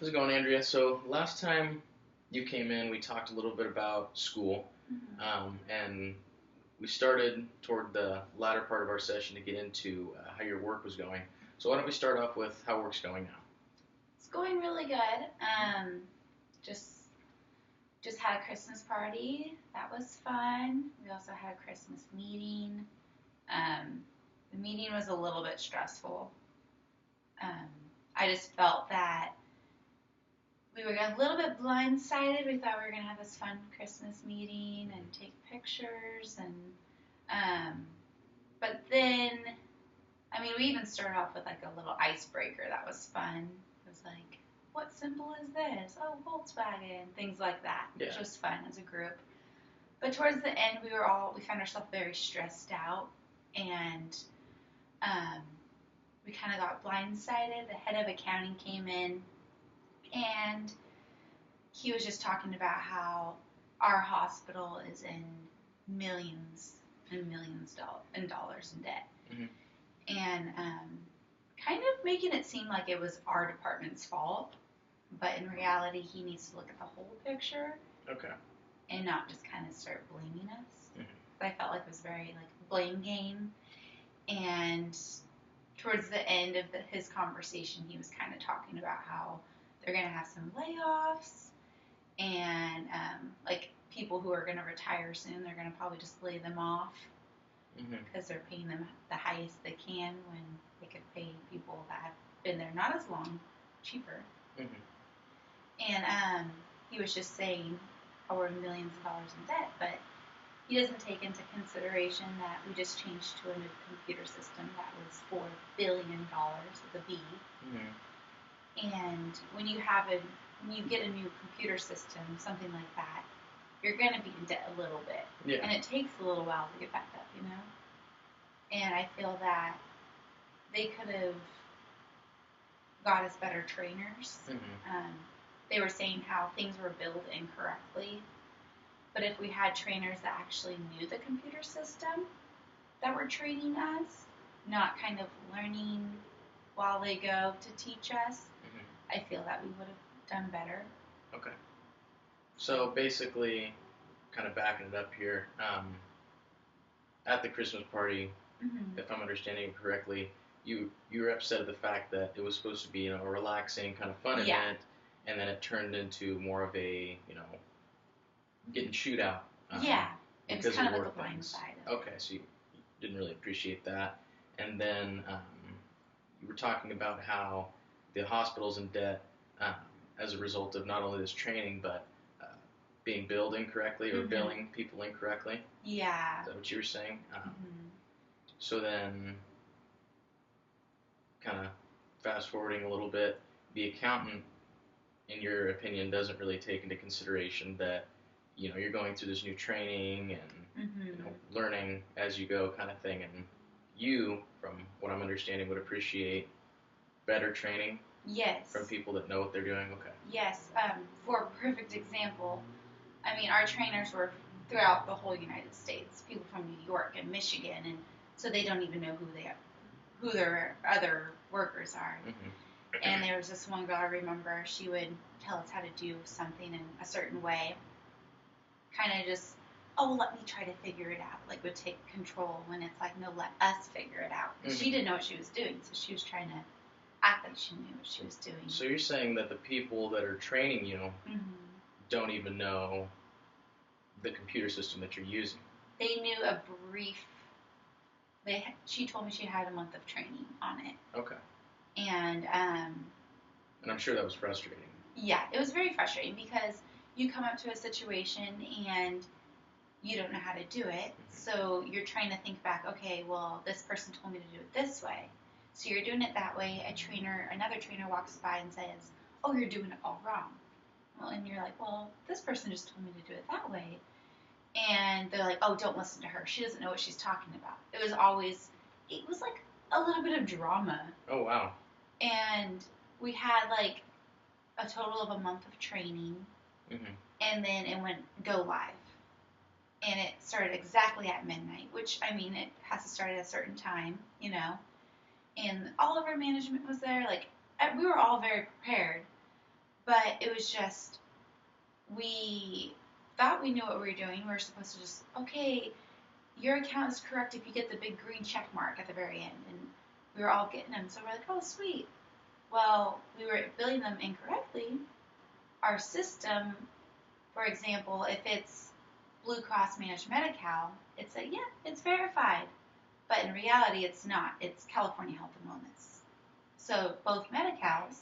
How's it going, Andrea? So last time you came in, we talked a little bit about school, and we started toward the latter part of our session to get into how your work was going. So why don't we start off with how work's going now? It's going really good. Just just had a Christmas party. That was fun. We also had a Christmas meeting. The meeting was a little bit stressful. Um, I just felt that we were a little bit blindsided. We thought we were gonna have this fun Christmas meeting and take pictures um, but then we even started off with like a little icebreaker that was fun. It was like, what symbol is this? Oh, Volkswagen, things like that. It was Yeah. just fun as a group. But towards the end, we found ourselves very stressed out, and um, we kind of got blindsided. The head of accounting came in, and he was just talking about how our hospital is in millions and millions in dollars in debt. hmm And kind of making it seem like it was our department's fault, but in reality, he needs to look at the whole picture Okay. and not just kind of start blaming us. hmm I felt like it was very like blame game. And towards the end of his conversation, he was kind of talking about how they're going to have some layoffs and like people who are going to retire soon, they're going to probably just lay them off hmm because they're paying them the highest they can when they could pay people that have been there not as long cheaper. hmm And he was just saying how we're millions of dollars in debt, but he doesn't take into consideration that we just changed to a new computer system that was $4 billion with a B. hmm And when you get a new computer system, something like that, you're going to be in debt a little bit, Yeah. and it takes a little while to get back up, you know. And I feel that they could have got us better trainers. hmm Um, they were saying how things were billed incorrectly, but if we had trainers that actually knew the computer system that were training us, not kind of learning while they go to teach us, hmm I feel that we would have done better. Okay. So basically, kind of backing it up here, at the Christmas party, Mm-hmm. if I'm understanding it correctly, you were upset at the fact that it was supposed to be a relaxing kind of fun Yeah. event, and then it turned into more of a getting chewed out Yeah, it was because kind of of like work a blind things. side of it. Okay, so you didn't really appreciate that, and then you were talking about how the hospital's in debt um, as a result of not only this training but uh, being billed incorrectly or Mm-hmm. billing people incorrectly. Yeah. Is that what you were saying? Mm-hmm. So then kind of fast forwarding a little bit, the accountant, in your opinion, doesn't really take into consideration that you're going through this new training and Mm-hmm. learning as you go kind of thing, and you, from what I'm understanding, would appreciate better training from Yes. people that know what they're doing. Okay. Yes. For a perfect example, our trainers were throughout the whole United States. People from New York and Michigan, and so they don't even know who their other workers are. hmm And there was this one girl I remember. She would tell us how to do something in a certain way, kind of just, oh, let me try to figure it out. Like would take control when it's like, no, let us figure it out. hmm She didn't know what she was doing, so she was trying to act like she knew what she was doing. So you're saying that the people that are training you Mm-hmm. don't even know the computer system that you're using. They knew a brief. She told me she had a month of training on it, Okay. and And I'm sure that was frustrating. yeah, it was very frustrating because you come up to a situation and you don't know how to do it, so you're trying to think back. Okay, well, this person told me to do it this way, so you're doing it that way. Another trainer walks by and says, "Oh, you're doing it all wrong." Well, and you're like, "Well, this person just told me to do it that way." And they're like, "Oh, don't listen to her. She doesn't know what she's talking about." It was like a little bit of drama. Oh wow. And we had like a total of a month of training, hmm and then it went go live. And it started exactly at midnight, which, it has to start at a certain time, you know. And all of our management was there. Like, we were all very prepared. But it was just, we thought we knew what we were doing. We were supposed to just, okay, your account is correct if you get the big green check mark at the very end. And we were all getting them. So we're like, oh, sweet. Well, we were billing them incorrectly. Our system, for example, if it's Blue Cross Managed Medi-Cal, it's yeah, it's verified. But in reality, it's not. It's California Health and Wellness. So both Medi-Cals,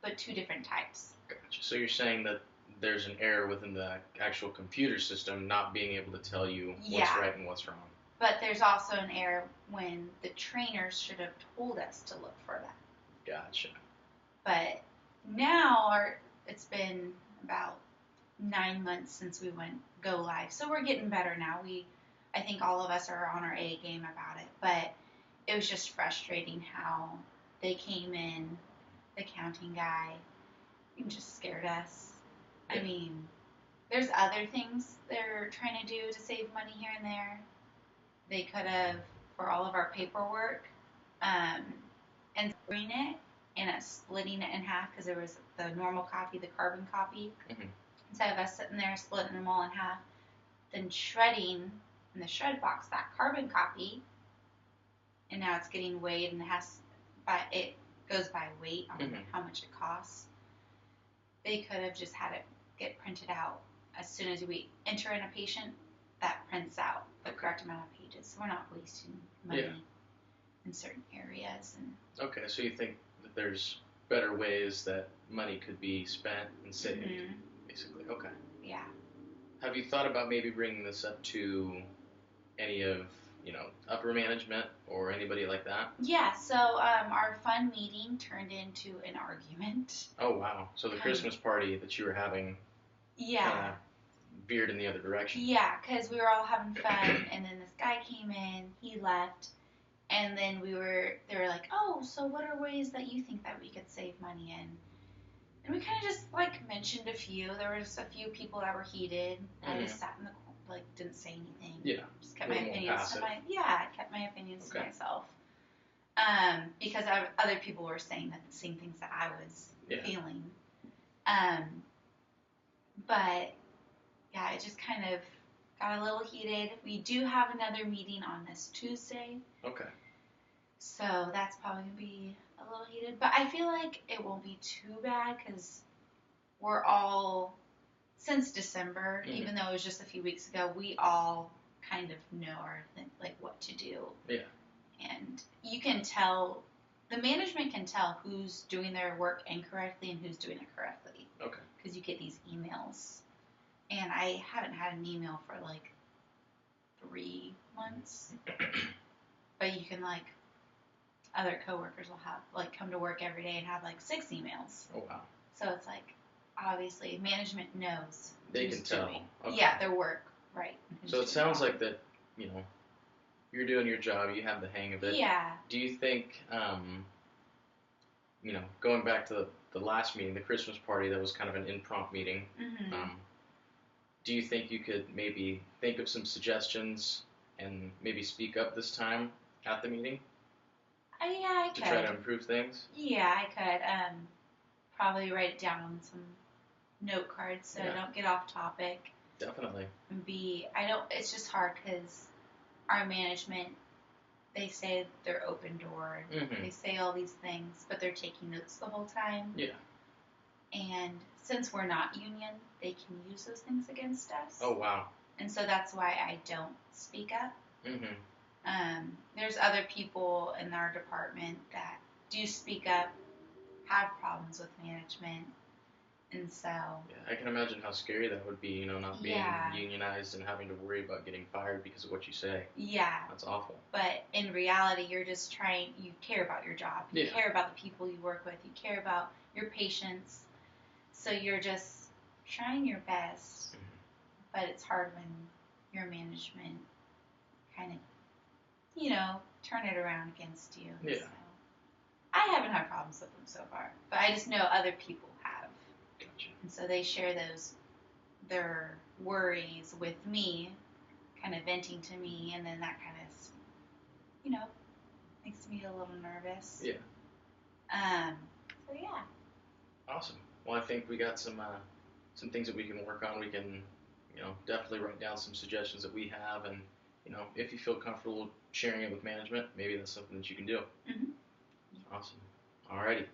but two different types. Gotcha. So you're saying that there's an error within the actual computer system not being able to tell you what's right and what's wrong. But there's also an error when the trainers should have told us to look for that. Gotcha. But now it's been about 9 months since we went go live, so we're getting better now. I think all of us are on our A game about it, but it was just frustrating how they came in, the accounting guy, and just scared us. I mean, there's other things they're trying to do to save money here and there. They could have, for all of our paperwork, and doing it and splitting it in half, because there was the normal copy, the carbon copy. Mm-hmm. Instead of us sitting there splitting them all in half, then shredding in the shred box that carbon copy, and now it's getting weighed and it goes by weight on how much it costs. They could have just had it get printed out as soon as we enter in a patient. That prints out the correct amount of pages, so we're not wasting money in certain areas. And okay, so you think that there's better ways that money could be spent and saved, basically. Okay. Yeah. Have you thought about maybe bringing this up to any of, upper management or anybody like that? Yeah, so our fun meeting turned into an argument. Oh, wow. So the Christmas party that you were having veered in the other direction. Yeah, because we were all having fun, and then this guy came in, he left, and then they were like, oh, so what are ways that you think that we could save money in? And we kind of just, mentioned a few. There was a few people that were heated. I just sat in the corner, didn't say anything. Yeah. Just kept my opinions to myself. Because other people were saying the same things that I was feeling. But, yeah, it just kind of got a little heated. We do have another meeting on this Tuesday. Okay. So that's probably going to be a little heated. But I feel like it won't be too bad because we're all, since December, even though it was just a few weeks ago, we all kind of know what to do. Yeah. And you can tell, the management can tell who's doing their work incorrectly and who's doing it correctly. Okay. Because you get these emails. And I haven't had an email for 3 months. But you can other coworkers will have come to work every day and have 6 emails. Oh wow. So it's obviously management knows. They can tell. Okay. Yeah, their work, right. So it sounds like that, you're doing your job, you have the hang of it. Yeah. Do you think, going back to the last meeting, the Christmas party, that was kind of an impromptu meeting. Do you think you could maybe think of some suggestions and maybe speak up this time at the meeting? Yeah, I could. To try to improve things? Yeah, I could. Probably write it down on some note cards so I don't get off topic. Definitely. And it's just hard because our management, they say they're open door. They say all these things, but they're taking notes the whole time. Yeah. And since we're not union, they can use those things against us. Oh, wow. And so that's why I don't speak up. There's other people in our department that do speak up, have problems with management, and so... Yeah, I can imagine how scary that would be, not being unionized and having to worry about getting fired because of what you say. Yeah. That's awful. But in reality, you're just you care about your job. You care about the people you work with. You care about your patients. So you're just trying your best, but it's hard when your management kind of, turn it around against you. Yeah. So I haven't had problems with them so far, but I just know other people have. Gotcha. And so they share their worries with me, kind of venting to me, and then that kind of, makes me a little nervous. Yeah. So yeah. Awesome. Well, I think we got some things that we can work on. We can, definitely write down some suggestions that we have, and if you feel comfortable sharing it with management, maybe that's something that you can do. Mm-hmm. Awesome. Alrighty.